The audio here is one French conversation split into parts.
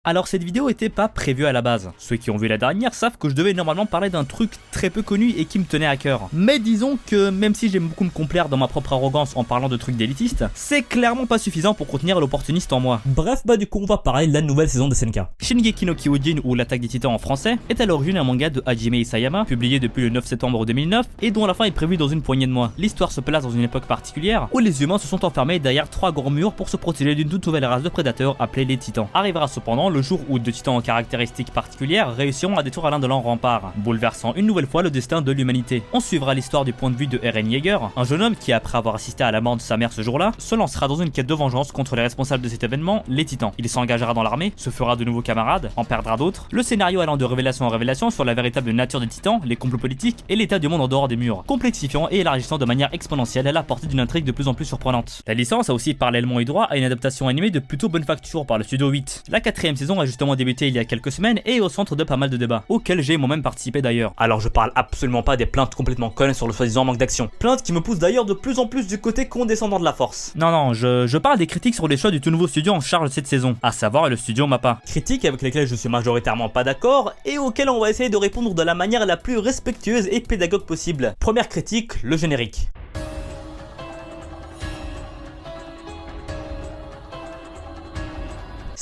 Alors cette vidéo était pas prévue à la base. Ceux qui ont vu la dernière savent que je devais normalement parler d'un truc très peu connu et qui me tenait à cœur. Mais disons que même si j'aime beaucoup me complaire dans ma propre arrogance en parlant de trucs d'élitistes, c'est clairement pas suffisant pour contenir l'opportuniste en moi. Bref, du coup on va parler de la nouvelle saison de SNK. Shingeki no Kyojin ou l'attaque des titans en français est à l'origine un manga de Hajime Isayama, publié depuis le 9 septembre 2009 et dont la fin est prévue dans une poignée de mois. L'histoire se place dans une époque particulière où les humains se sont enfermés derrière 3 grands murs pour se protéger d'une toute nouvelle race de prédateurs appelée les titans. Arrivera cependant le jour où deux titans en caractéristiques particulières réussiront à détruire l'un de leurs remparts, bouleversant une nouvelle fois le destin de l'humanité. On suivra l'histoire du point de vue de Eren Yeager, un jeune homme qui, après avoir assisté à la mort de sa mère ce jour-là, se lancera dans une quête de vengeance contre les responsables de cet événement, les titans. Il s'engagera dans l'armée, se fera de nouveaux camarades, en perdra d'autres, le scénario allant de révélation en révélation sur la véritable nature des titans, les complots politiques et l'état du monde en dehors des murs, complexifiant et élargissant de manière exponentielle à la portée d'une intrigue de plus en plus surprenante. La licence a aussi parallèlement eu droit à une adaptation animée de plutôt bonne facture par le studio 8. La 4ème saison a justement débuté il y a quelques semaines et est au centre de pas mal de débats, auxquels j'ai moi-même participé d'ailleurs. Alors je parle absolument pas des plaintes complètement connes sur le soi-disant manque d'action. Plaintes qui me poussent d'ailleurs de plus en plus du côté condescendant de la force. Non, je parle des critiques sur les choix du tout nouveau studio en charge de cette saison, à savoir le studio MAPPA. Critiques avec lesquelles je suis majoritairement pas d'accord et auxquelles on va essayer de répondre de la manière la plus respectueuse et pédagogue possible. Première critique, le générique.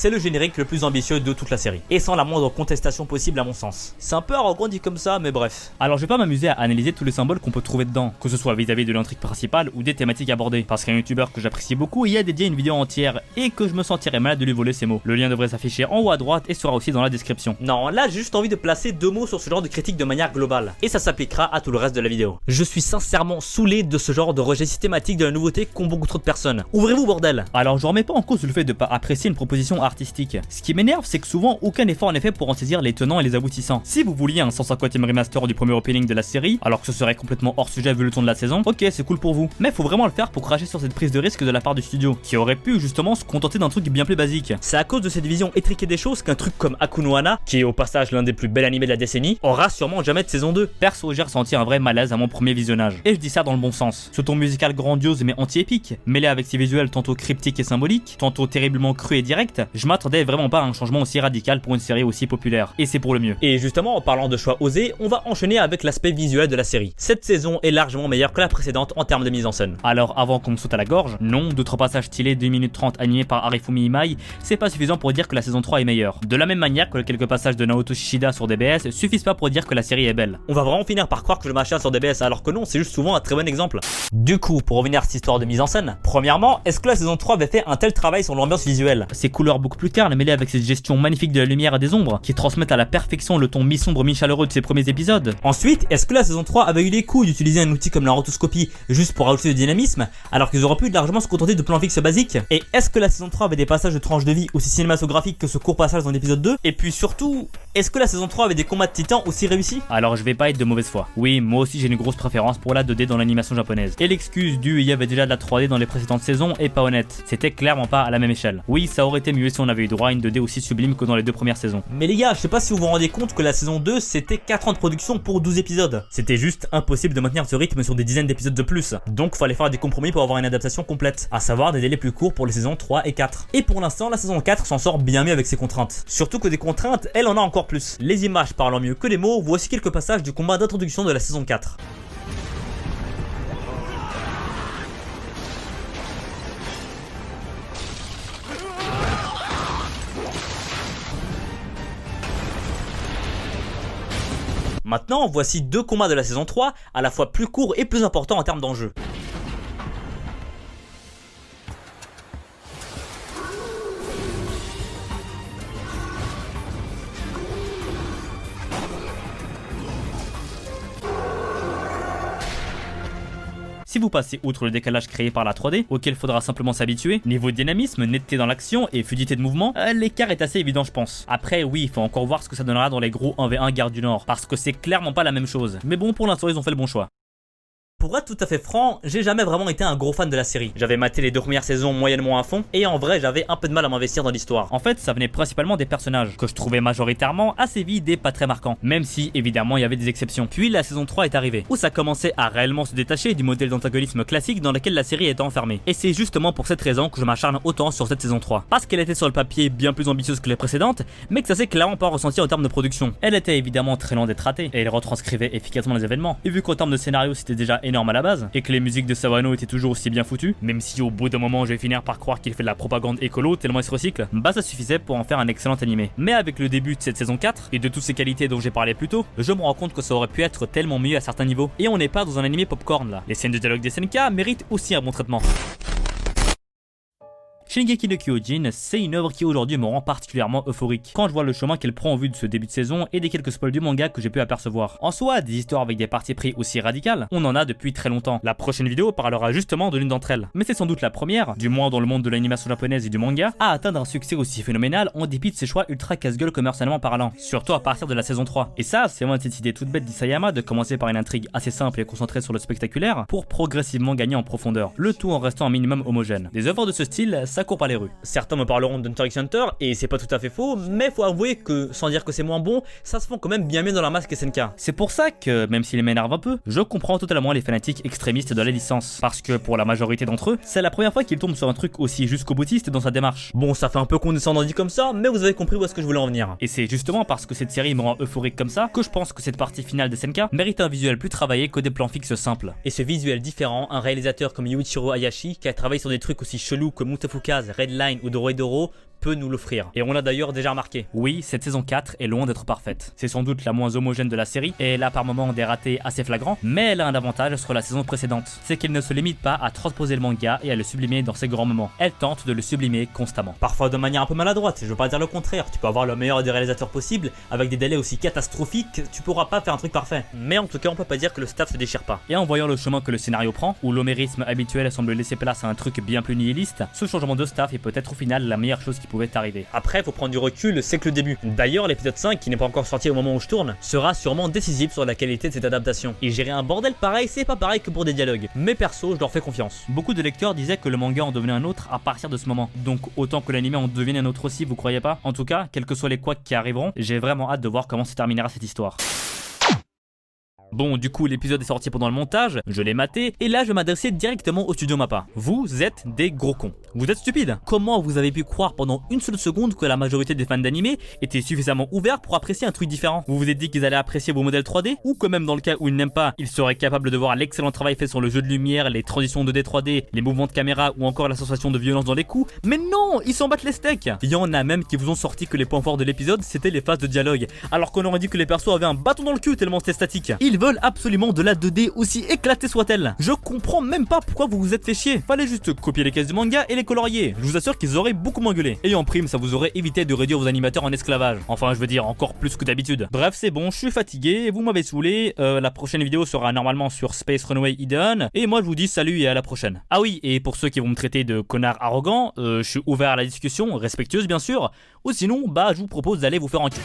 C'est le générique le plus ambitieux de toute la série, et sans la moindre contestation possible à mon sens. C'est un peu arrogant dit comme ça, mais bref. Alors je vais pas m'amuser à analyser tous les symboles qu'on peut trouver dedans, que ce soit vis-à-vis de l'intrigue principale ou des thématiques abordées, parce qu'un youtubeur que j'apprécie beaucoup y a dédié une vidéo entière, et que je me sentirais malade de lui voler ses mots. Le lien devrait s'afficher en haut à droite et sera aussi dans la description. Non, là j'ai juste envie de placer 2 mots sur ce genre de critique de manière globale, et ça s'appliquera à tout le reste de la vidéo. Je suis sincèrement saoulé de ce genre de rejet systématique de la nouveauté qu'ont beaucoup trop de personnes. Ouvrez-vous bordel. Alors je remets pas en cause le fait de pas apprécier une proposition artistique. Ce qui m'énerve, c'est que souvent aucun effort n'est fait pour en saisir les tenants et les aboutissants. Si vous vouliez un 150e remaster du premier opening de la série, alors que ce serait complètement hors sujet vu le ton de la saison, ok, c'est cool pour vous. Mais faut vraiment le faire pour cracher sur cette prise de risque de la part du studio, qui aurait pu justement se contenter d'un truc bien plus basique. C'est à cause de cette vision étriquée des choses qu'un truc comme Akuno Hana, qui est au passage l'un des plus bels animés de la décennie, aura sûrement jamais de saison 2. Perso, j'ai ressenti un vrai malaise à mon premier visionnage. Et je dis ça dans le bon sens. Ce ton musical grandiose mais anti-épique, mêlé avec ses visuels tantôt cryptiques et symboliques, tantôt terriblement cru et direct, je m'attendais vraiment pas à un changement aussi radical pour une série aussi populaire. Et c'est pour le mieux. Et justement, en parlant de choix osés, on va enchaîner avec l'aspect visuel de la série. Cette saison est largement meilleure que la précédente en termes de mise en scène. Alors avant qu'on me saute à la gorge, non, 2-3 passages stylés 2 minutes 30 animés par Arifumi Imai, c'est pas suffisant pour dire que la saison 3 est meilleure. De la même manière que quelques passages de Naoto Shishida sur DBS suffisent pas pour dire que la série est belle. On va vraiment finir par croire que je m'achète sur DBS alors que non, c'est juste souvent un très bon exemple. Du coup, pour revenir à cette histoire de mise en scène, premièrement, est-ce que la saison 3 avait fait un tel travail sur l'ambiance visuelle? Ces couleurs beaucoup plus claires mêlées avec cette gestion magnifique de la lumière et des ombres qui transmettent à la perfection le ton mi-sombre mi-chaleureux de ses premiers épisodes. Ensuite, est-ce que la saison 3 avait eu les couilles d'utiliser un outil comme la rotoscopie juste pour ajouter du dynamisme alors qu'ils auraient pu largement se contenter de plans fixes basiques? Et est-ce que la saison 3 avait des passages de tranches de vie aussi cinématographiques que ce court passage dans l'épisode 2? Et puis surtout, est-ce que la saison 3 avait des combats de titans aussi réussis? Alors je vais pas être de mauvaise foi. Oui, moi aussi j'ai une grosse préférence pour la 2D dans l'animation japonaise. Et l'excuse du il y avait déjà de la 3D dans les précédentes saisons est pas honnête. C'était clairement pas à la même échelle. Oui, ça aurait été mieux si on avait eu droit à une 2D aussi sublime que dans les 2 premières saisons. Mais les gars, je sais pas si vous vous rendez compte que la saison 2 c'était 4 ans de production pour 12 épisodes. C'était juste impossible de maintenir ce rythme sur des dizaines d'épisodes de plus. Donc fallait faire des compromis pour avoir une adaptation complète, à savoir des délais plus courts pour les saisons 3 et 4. Et pour l'instant, la saison 4 s'en sort bien mieux avec ses contraintes. Surtout que des contraintes, elle en a encore plus. Les images parlant mieux que les mots, voici quelques passages du combat d'introduction de la saison 4. Maintenant, voici 2 combats de la saison 3, à la fois plus courts et plus importants en termes d'enjeu. Si vous passez outre le décalage créé par la 3D, auquel faudra simplement s'habituer, niveau dynamisme, netteté dans l'action et fluidité de mouvement, l'écart est assez évident je pense. Après oui, il faut encore voir ce que ça donnera dans les gros 1v1 Garde du Nord, parce que c'est clairement pas la même chose. Mais bon, pour l'instant ils ont fait le bon choix. Pour être tout à fait franc, j'ai jamais vraiment été un gros fan de la série. J'avais maté les 2 premières saisons moyennement à fond, et en vrai j'avais un peu de mal à m'investir dans l'histoire. En fait, ça venait principalement des personnages, que je trouvais majoritairement assez vides et pas très marquants, même si évidemment il y avait des exceptions. Puis la saison 3 est arrivée, où ça commençait à réellement se détacher du modèle d'antagonisme classique dans lequel la série était enfermée. Et c'est justement pour cette raison que je m'acharne autant sur cette saison 3. Parce qu'elle était sur le papier bien plus ambitieuse que les précédentes, mais que ça s'est clairement pas ressenti en termes de production. Elle était évidemment très loin d'être ratée, et elle retranscrivait efficacement les événements. Et vu qu'en termes de scénario c'était déjà énorme à la base, et que les musiques de Sawano étaient toujours aussi bien foutues, même si au bout d'un moment je vais finir par croire qu'il fait de la propagande écolo tellement il se recycle, bah ça suffisait pour en faire un excellent animé. Mais avec le début de cette saison 4, et de toutes ces qualités dont j'ai parlé plus tôt, je me rends compte que ça aurait pu être tellement mieux à certains niveaux. Et on n'est pas dans un animé popcorn là. Les scènes de dialogue des SNK méritent aussi un bon traitement. Shingeki no Kyojin, c'est une œuvre qui aujourd'hui me rend particulièrement euphorique quand je vois le chemin qu'elle prend en vue de ce début de saison et des quelques spoils du manga que j'ai pu apercevoir. En soi, des histoires avec des partis pris aussi radicales, on en a depuis très longtemps. La prochaine vidéo parlera justement de l'une d'entre elles. Mais c'est sans doute la première, du moins dans le monde de l'animation japonaise et du manga, à atteindre un succès aussi phénoménal en dépit de ses choix ultra casse-gueule commercialement parlant, surtout à partir de la saison 3. Et ça, c'est moins de cette idée toute bête d'Isayama de commencer par une intrigue assez simple et concentrée sur le spectaculaire pour progressivement gagner en profondeur, le tout en restant un minimum homogène. Des œuvres de ce style, ça court par les rues. Certains me parleront d'Hunter x Hunter, et c'est pas tout à fait faux, mais faut avouer que, sans dire que c'est moins bon, ça se fond quand même bien mieux dans la masse que SNK. C'est pour ça que, même s'il m'énerve un peu, je comprends totalement les fanatiques extrémistes de la licence. Parce que pour la majorité d'entre eux, c'est la première fois qu'ils tombent sur un truc aussi jusqu'au boutiste dans sa démarche. Bon, ça fait un peu condescendant dit comme ça, mais vous avez compris où est-ce que je voulais en venir. Et c'est justement parce que cette série me rend euphorique comme ça, que je pense que cette partie finale de SNK mérite un visuel plus travaillé que des plans fixes simples. Et ce visuel différent, un réalisateur comme Yuichiro Hayashi, qui a travaillé sur des trucs aussi chelous que Mutafukaz, Redline ou Dorohedoro, peut nous l'offrir. Et on l'a d'ailleurs déjà remarqué. Oui, cette saison 4 est loin d'être parfaite. C'est sans doute la moins homogène de la série, et elle a par moments des ratés assez flagrants, mais elle a un avantage sur la saison précédente. C'est qu'elle ne se limite pas à transposer le manga et à le sublimer dans ses grands moments. Elle tente de le sublimer constamment. Parfois de manière un peu maladroite, je veux pas dire le contraire. Tu peux avoir le meilleur des réalisateurs possible, avec des délais aussi catastrophiques, tu pourras pas faire un truc parfait. Mais en tout cas, on peut pas dire que le staff se déchire pas. Et en voyant le chemin que le scénario prend, où l'homérisme habituel semble laisser place à un truc bien plus nihiliste, ce changement de staff est peut-être au final la meilleure chose qui pouvait arriver. Après, faut prendre du recul, c'est que le début. D'ailleurs, l'épisode 5, qui n'est pas encore sorti au moment où je tourne, sera sûrement décisif sur la qualité de cette adaptation. Et gérer un bordel pareil, c'est pas pareil que pour des dialogues. Mais perso, je leur fais confiance. Beaucoup de lecteurs disaient que le manga en devenait un autre à partir de ce moment. Donc autant que l'anime en devienne un autre aussi, vous croyez pas? En tout cas, quels que soient les couacs qui arriveront, j'ai vraiment hâte de voir comment se terminera cette histoire. Bon, du coup, l'épisode est sorti pendant le montage, je l'ai maté, et là je vais m'adresser directement au studio Mappa. Vous êtes des gros cons. Vous êtes stupides. Comment vous avez pu croire pendant une seule seconde que la majorité des fans d'anime étaient suffisamment ouverts pour apprécier un truc différent? Vous vous êtes dit qu'ils allaient apprécier vos modèles 3D? Ou que même dans le cas où ils n'aiment pas, ils seraient capables de voir l'excellent travail fait sur le jeu de lumière, les transitions 2D 3D, les mouvements de caméra ou encore la sensation de violence dans les coups? Mais non, ils s'en battent les steaks. Il y en a même qui vous ont sorti que les points forts de l'épisode c'était les phases de dialogue, alors qu'on aurait dit que les persos avaient un bâton dans le cul tellement c'était statique. Ils veulent absolument de la 2D aussi éclatée soit-elle. Je comprends même pas pourquoi vous vous êtes fait chier. Fallait juste copier les cases du manga et les colorier. Je vous assure qu'ils auraient beaucoup moins gueulé. Et en prime, ça vous aurait évité de réduire vos animateurs en esclavage. Enfin, je veux dire encore plus que d'habitude. Bref, c'est bon, je suis fatigué, vous m'avez saoulé. La prochaine vidéo sera normalement sur Space Runway Eden. Et moi, je vous dis salut et à la prochaine. Ah oui, et pour ceux qui vont me traiter de connard arrogant, je suis ouvert à la discussion, respectueuse bien sûr. Ou sinon, bah, je vous propose d'aller vous faire enculer.